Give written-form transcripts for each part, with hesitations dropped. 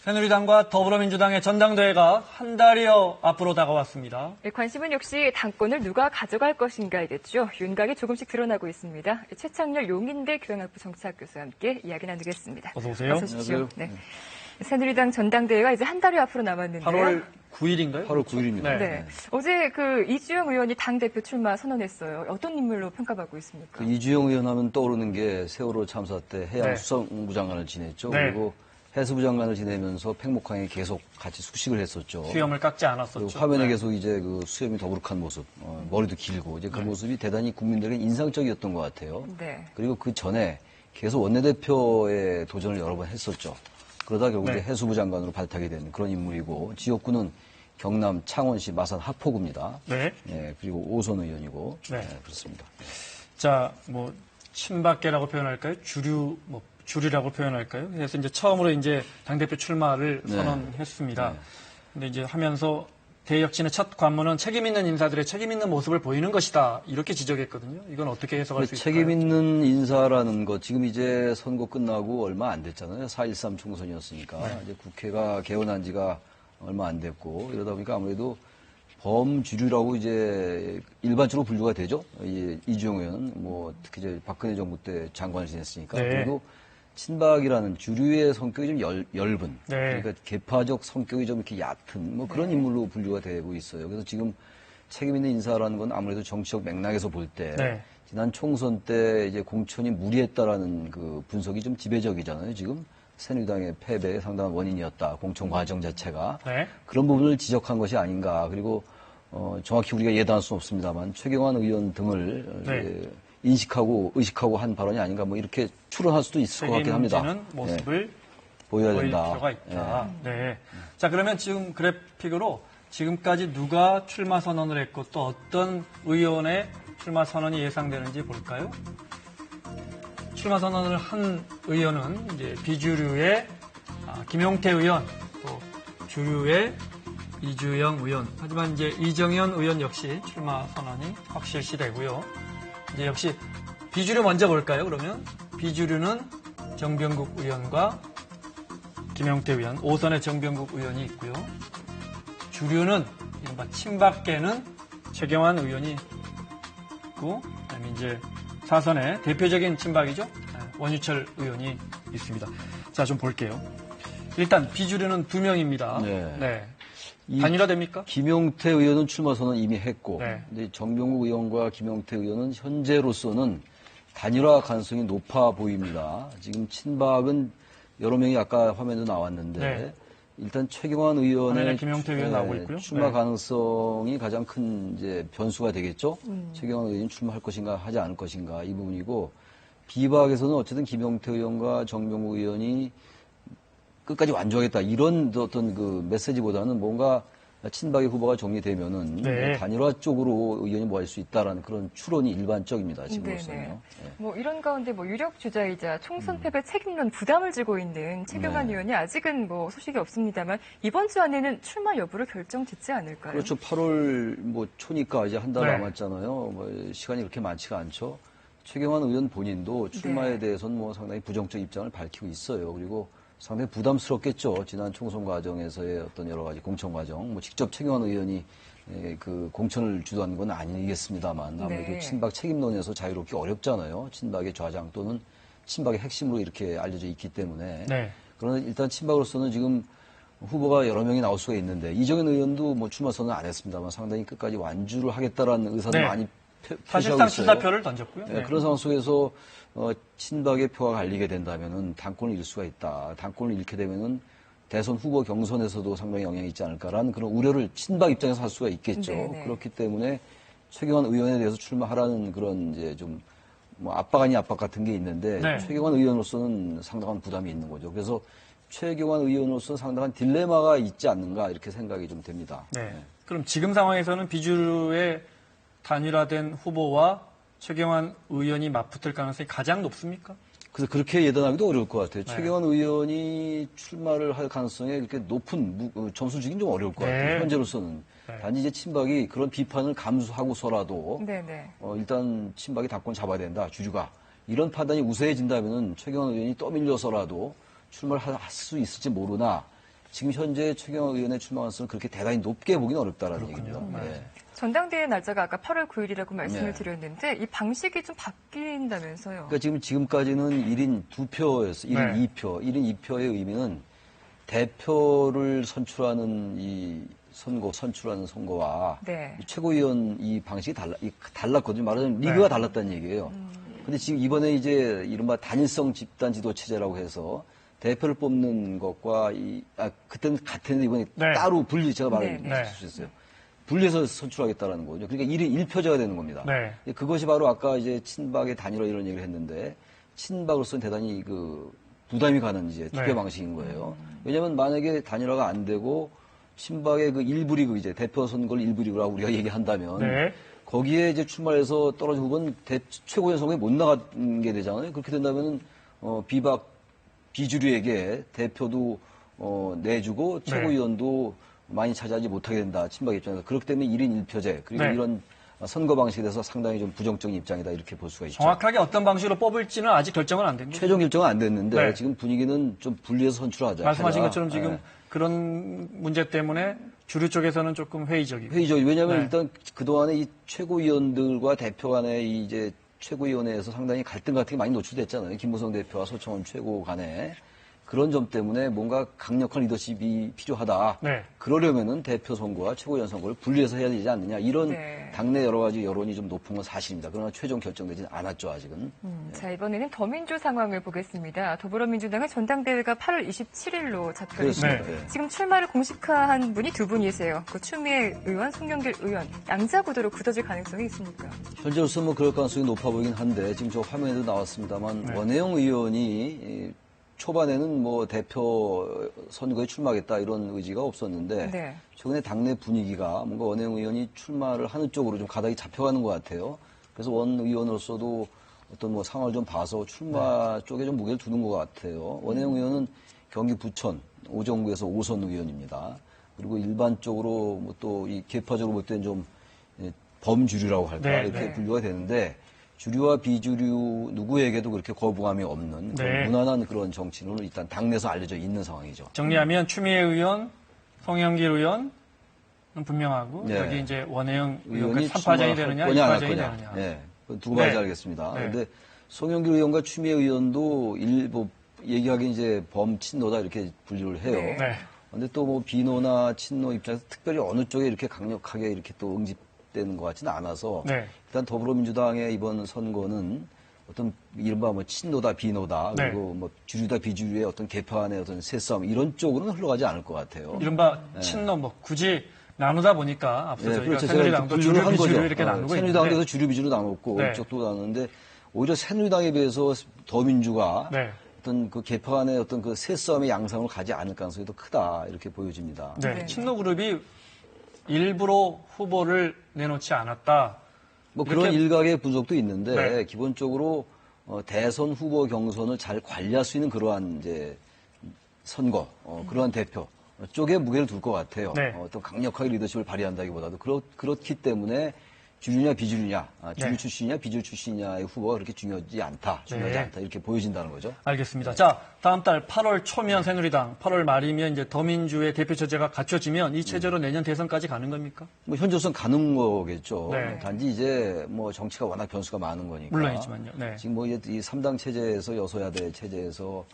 새누리당과 더불어민주당의 전당대회가 한 달여 앞으로 다가왔습니다. 관심은 역시 당권을 누가 가져갈 것인가이겠죠. 윤곽이 조금씩 드러나고 있습니다. 최창렬 용인대 교양학부 정치학 교수와 함께 이야기 나누겠습니다. 어서 오세요. 어서 오십시오. 네. 새누리당 전당대회가 이제 한 달여 앞으로 남았는데요. 8월 9일인가요? 8월 9일입니다. 네. 어제 이주영 의원이 당대표 출마 선언했어요. 어떤 인물로 평가받고 있습니까? 이주영 의원 하면 떠오르는 게 세월호 참사 때 해양수산부 장관을 지냈죠. 네. 그리고 해수부 장관을 지내면서 팽목항에 계속 같이 숙식을 했었죠. 수염을 깎지 않았었죠. 화면에 계속 이제 그 수염이 더부룩한 모습, 머리도 길고 이제 그 모습이 대단히 국민들에게 인상적이었던 것 같아요. 네. 그리고 그 전에 계속 원내대표의 도전을 여러 번 했었죠. 그러다 결국 이제 해수부 장관으로 발탁이 된 그런 인물이고 지역구는 경남 창원시 마산 하포구입니다. 네. 네, 그리고 오선 의원이고 네. 그렇습니다. 자, 친박계라고 표현할까요? 주류라고 표현할까요? 그래서 이제 처음으로 이제 당대표 출마를 선언했습니다. 근데 이제 하면서 대역진의 첫 관문은 책임 있는 인사들의 책임 있는 모습을 보이는 것이다. 이렇게 지적했거든요. 이건 어떻게 해석할 수 있을까요? 책임 있는 인사라는 것, 지금 이제 선거 끝나고 얼마 안 됐잖아요. 4.13 총선이었으니까. 이제 국회가 개원한 지가 얼마 안 됐고, 이러다 보니까 아무래도 범주류라고 이제 일반적으로 분류가 되죠. 이주영 의원은 특히 이제 박근혜 정부 때 장관을 지냈으니까. 네. 그리고 친박이라는 주류의 성격이 좀 엷은, 그러니까 개파적 성격이 좀 이렇게 얕은 그런 인물로 분류가 되고 있어요. 그래서 지금 책임 있는 인사라는 건 아무래도 정치적 맥락에서 볼 때 지난 총선 때 이제 공천이 무리했다라는 그 분석이 좀 지배적이잖아요. 지금 새누리당의 패배의 상당한 원인이었다. 공천 과정 자체가 그런 부분을 지적한 것이 아닌가. 그리고 정확히 우리가 예단할 수는 없습니다만 최경환 의원 등을 인식하고 의식하고 한 발언이 아닌가 이렇게 추론할 수도 있을 것 같긴 합니다. 책임지는 모습을 보여야 보일 된다. 필요가 있다. 자, 그러면 지금 그래픽으로 지금까지 누가 출마 선언을 했고 또 어떤 의원의 출마 선언이 예상되는지 볼까요? 출마 선언을 한 의원은 이제 비주류의 김용태 의원, 또 주류의 이주영 의원. 하지만 이제 이정현 의원 역시 출마 선언이 확실시되고요. 이제 역시 비주류 먼저 볼까요? 그러면 비주류는 정병국 의원과 김용태 의원, 오선의 정병국 의원이 있고요. 주류는 이른바 친박계는 최경환 의원이 있고, 그다음에 이제 사선의 대표적인 친박이죠. 원유철 의원이 있습니다. 자, 좀 볼게요. 일단 비주류는 2명입니다. 단일화됩니까? 김용태 의원은 출마 선언 이미 했고, 근데 정병국 의원과 김용태 의원은 현재로서는 단일화 가능성이 높아 보입니다. 지금 친박은 여러 명이 아까 화면도 나왔는데 일단 최경환 의원의 김용태 의원 나오고 있고요. 출마 가능성이 가장 큰 이제 변수가 되겠죠. 최경환 의원이 출마할 것인가 하지 않을 것인가 이 부분이고 비박에서는 어쨌든 김용태 의원과 정병국 의원이 끝까지 완주하겠다 이런 어떤 그 메시지보다는 뭔가 친박의 후보가 정리되면은 단일화 쪽으로 의견이 모일 수 있다라는 그런 추론이 일반적입니다. 지금으로서는요. 이런 가운데 유력 주자이자 총선 패배 책임론 부담을 지고 있는 최경환 의원이 아직은 소식이 없습니다만 이번 주 안에는 출마 여부를 결정짓지 않을까요? 그렇죠. 8월 초니까 이제 한 달 남았잖아요. 시간이 그렇게 많지가 않죠. 최경환 의원 본인도 출마에 대해서는 상당히 부정적 입장을 밝히고 있어요. 그리고 상당히 부담스럽겠죠. 지난 총선 과정에서의 어떤 여러 가지 공천 과정, 직접 최경환 의원이 그 공천을 주도한 건 아니겠습니다만 아무래도 친박 책임론에서 자유롭기 어렵잖아요. 친박의 좌장 또는 친박의 핵심으로 이렇게 알려져 있기 때문에. 그러나 일단 친박으로서는 지금 후보가 여러 명이 나올 수가 있는데 이정현 의원도 출마 선언 안 했습니다만 상당히 끝까지 완주를 하겠다라는 의사도 많이 사실상 수사표를 던졌고요. 그런 상황 속에서 친박의 표가 갈리게 된다면은 당권을 잃을 수가 있다. 당권을 잃게 되면은 대선 후보 경선에서도 상당히 영향이 있지 않을까라는 그런 우려를 친박 입장에서 할 수가 있겠죠. 그렇기 때문에 최경환 의원에 대해서 출마하라는 그런 이제 좀 압박 아닌 압박 같은 게 있는데 최경환 의원으로서는 상당한 부담이 있는 거죠. 그래서 최경환 의원으로서는 상당한 딜레마가 있지 않는가 이렇게 생각이 좀 됩니다. 그럼 지금 상황에서는 비주류의 단일화된 후보와 최경환 의원이 맞붙을 가능성이 가장 높습니까? 그래서 그렇게 예단하기도 어려울 것 같아요. 최경환 의원이 출마를 할 가능성에 그렇게 높은 점수 주긴 좀 어려울 것 같아요. 현재로서는. 단지 이제 친박이 그런 비판을 감수하고서라도 일단 친박이 당권 잡아야 된다. 주류가. 이런 판단이 우세해진다면은 최경환 의원이 떠밀려서라도 출마를 할 수 있을지 모르나 지금 현재 최경환 의원의 출마 가능성을 그렇게 대단히 높게 보기는 어렵다라는 얘기죠. 예. 전당대회 날짜가 아까 8월 9일이라고 말씀을 네. 드렸는데 이 방식이 좀 바뀐다면서요. 그러니까 지금까지는 1인 2표였어요. 1인 네. 2표. 1인 2표의 의미는 대표를 선출하는 이 선출하는 선거와 네. 이 최고위원 이 방식이 달랐거든요. 말하자면 리그가 네. 달랐다는 얘기예요. 근데 지금 이번에 이제 이른바 단일성 집단 지도 체제라고 해서 대표를 뽑는 것과 그때는 같은데 이번에 네. 따로 분리, 제가 네, 네. 말했어요. 분리해서 선출하겠다라는 거죠. 그러니까 1인 1표제가 되는 겁니다. 네. 그것이 바로 아까 이제 친박의 단일화 이런 얘기를 했는데, 친박으로서는 대단히 부담이 가는 이제 투표 네. 방식인 거예요. 왜냐면 만약에 단일화가 안 되고, 친박의 그 일부 리그 이제 대표 선거를 일부 리그라고 우리가 얘기한다면, 네. 거기에 이제 출마해서 떨어진 후보는 최고위원 선거에 못 나가게 되잖아요. 그렇게 된다면은, 비주류에게 대표도, 내주고, 네. 최고위원도 많이 차지하지 못하게 된다. 친박 입장에서. 그렇기 때문에 1인 1표제. 그리고 네. 이런 선거 방식에 대해서 상당히 좀 부정적인 입장이다. 이렇게 볼 수가 있죠. 정확하게 어떤 방식으로 뽑을지는 아직 결정은 안 된 거죠. 최종 결정은 안 됐는데 네. 지금 분위기는 좀 분리해서 선출하자. 말씀하신 하자. 것처럼 지금 네. 그런 문제 때문에 주류 쪽에서는 조금 회의적이고. 회의죠. 왜냐하면 네. 일단 그동안에 이 최고위원들과 대표 간의 이제 최고위원회에서 상당히 갈등 같은 게 많이 노출됐잖아요. 김무성 대표와 소청원 최고 간에. 그런 점 때문에 뭔가 강력한 리더십이 필요하다. 네. 그러려면은 대표 선거와 최고위원 선거를 분리해서 해야 되지 않느냐. 이런 네. 당내 여러 가지 여론이 좀 높은 건 사실입니다. 그러나 최종 결정되지는 않았죠, 아직은. 자, 이번에는 더민주 상황을 보겠습니다. 더불어민주당의 전당대회가 8월 27일로 잡혀 그렇습니다. 있습니다. 네. 지금 출마를 공식화한 분이 두 분이세요. 그 추미애 의원, 송영길 의원. 양자 구도로 굳어질 가능성이 있습니까? 현재로서 뭐 그럴 가능성이 높아 보이긴 한데 지금 저 화면에도 나왔습니다만 네. 원혜영 의원이 초반에는 뭐 대표 선거에 출마하겠다 이런 의지가 없었는데 네. 최근에 당내 분위기가 뭔가 원혜영 의원이 출마를 하는 쪽으로 좀 가닥이 잡혀가는 것 같아요. 그래서 원 의원으로서도 어떤 뭐 상황을 좀 봐서 출마 쪽에 좀 무게를 두는 것 같아요. 원혜영 의원은 경기 부천 오정구에서 5선 의원입니다. 그리고 일반적으로 뭐 또 이 계파적으로 볼 때는 좀 범주류라고 할까 네, 이렇게 네. 분류가 되는데 주류와 비주류 누구에게도 그렇게 거부감이 없는 네. 그런 무난한 그런 정치인으로 일단 당내에서 알려져 있는 상황이죠. 정리하면 추미애 의원, 송영길 의원은 분명하고 네. 여기 이제 원혜영 의원과 의원이 3파장이 되느냐, 거냐, 안 할 2파장이 거냐. 되느냐. 네. 두고 봐야지 네. 알겠습니다. 네. 그런데 송영길 의원과 추미애 의원도 일부 얘기하기 이제 범친노다 이렇게 분류를 해요. 네. 네. 근데 또 뭐 비노나 친노 입장에서 특별히 어느 쪽에 이렇게 강력하게 이렇게 또 응집되는 것 같지는 않아서 네. 일단 더불어민주당의 이번 선거는 어떤 이른바 뭐 친노다 비노다 네. 그리고 뭐 주류다 비주류의 어떤 개파간의 어떤 새싸움 이런 쪽으로는 흘러가지 않을 것 같아요. 이른바 친노 뭐 굳이 나누다 보니까 앞서 저희가 그렇죠. 새누리당도 제가 주류 한 비주류 거죠. 이렇게 나누고 새누리당에서 있는데 주류 비주류 나눴고 네. 이쪽도 나누는데 오히려 새누리당에 비해서 더민주가 네. 어떤 그 개파 간의 어떤 그 새싸움의 양상을 가지 않을 가능성이 더 크다 이렇게 보여집니다. 네. 네. 친노 그룹이 일부러 후보를 내놓지 않았다. 뭐 그런 이렇게- 일각의 분석도 있는데 네. 기본적으로 대선 후보 경선을 잘 관리할 수 있는 그러한 이제 선거, 그러한 대표 쪽에 무게를 둘 것 같아요. 네. 또 강력하게 리더십을 발휘한다기보다도 그렇기 때문에 주류냐 비주류냐, 주류 네. 출신이냐 비주류 출신이냐의 후보가 그렇게 중요하지 않다 네. 이렇게 보여진다는 거죠. 알겠습니다. 자, 다음 달 8월 초면 새누리당, 8월 말이면 이제 더민주의 대표 체제가 갖춰지면 이 체제로 내년 대선까지 가는 겁니까? 뭐 현재로선 가는 거겠죠. 네. 단지 이제 뭐 정치가 워낙 변수가 많은 거니까. 물론이지만요. 네. 지금 뭐 이 3당 체제에서 여소야대 체제에서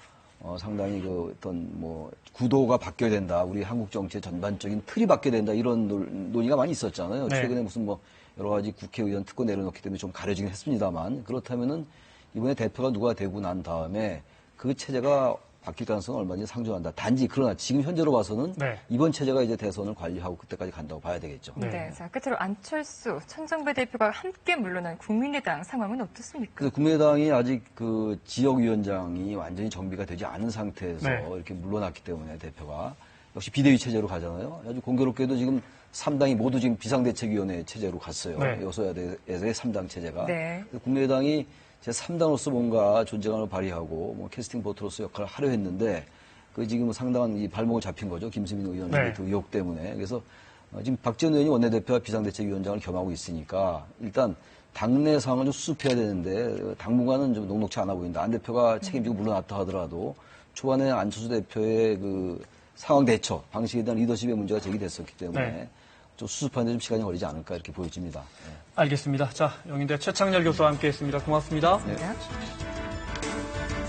상당히 그 어떤 뭐 구도가 바뀌어야 된다. 우리 한국 정치의 전반적인 틀이 바뀌어야 된다. 이런 논의가 많이 있었잖아요. 네. 최근에 무슨 뭐 여러 가지 국회의원 특권 내려놓기 때문에 좀 가려지긴 했습니다만 그렇다면은 이번에 대표가 누가 되고 난 다음에 그 체제가 바뀔 가능성은 얼마든지 상존한다. 단지 그러나 지금 현재로 봐서는 네. 이번 체제가 이제 대선을 관리하고 그때까지 간다고 봐야 되겠죠. 네. 네. 자, 끝으로 안철수, 천정배 대표가 함께 물러난 국민의당 상황은 어떻습니까? 그래서 국민의당이 아직 그 지역위원장이 완전히 정비가 되지 않은 상태에서 네. 이렇게 물러났기 때문에 대표가 역시 비대위 체제로 가잖아요. 아주 공교롭게도 지금 3당이 모두 지금 비상대책위원회 체제로 갔어요. 네. 여소야대에서의 3당 체제가. 네. 국민의당이 제3당으로서 뭔가 존재감을 발휘하고 뭐 캐스팅 보트로서 역할을 하려 했는데 그 지금 상당한 이 발목을 잡힌 거죠. 김수민 의원 네. 그 의혹 때문에. 그래서 지금 박지원 의원이 원내대표와 비상대책위원장을 겸하고 있으니까 일단 당내 상황을 좀 수습해야 되는데 당분간은 좀 녹록치 않아 보인다. 안 대표가 책임지고 물러났다 하더라도 초반에 안철수 대표의 그 상황 대처 방식에 대한 리더십의 문제가 제기됐었기 때문에 네. 좀 수습하는 데 좀 시간이 걸리지 않을까 이렇게 보여집니다. 네. 알겠습니다. 자, 영인대 최창렬 교수와 함께했습니다. 고맙습니다. 네.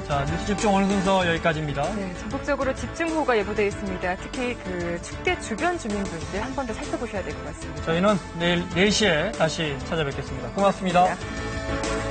자, 뉴스 집중 오늘 순서 여기까지입니다. 네, 전국적으로 집중호우가 예보되어 있습니다. 특히 그 축대 주변 주민분들 한 번 더 살펴보셔야 될 것 같습니다. 저희는 내일 4시에 다시 찾아뵙겠습니다. 고맙습니다. 고맙습니다.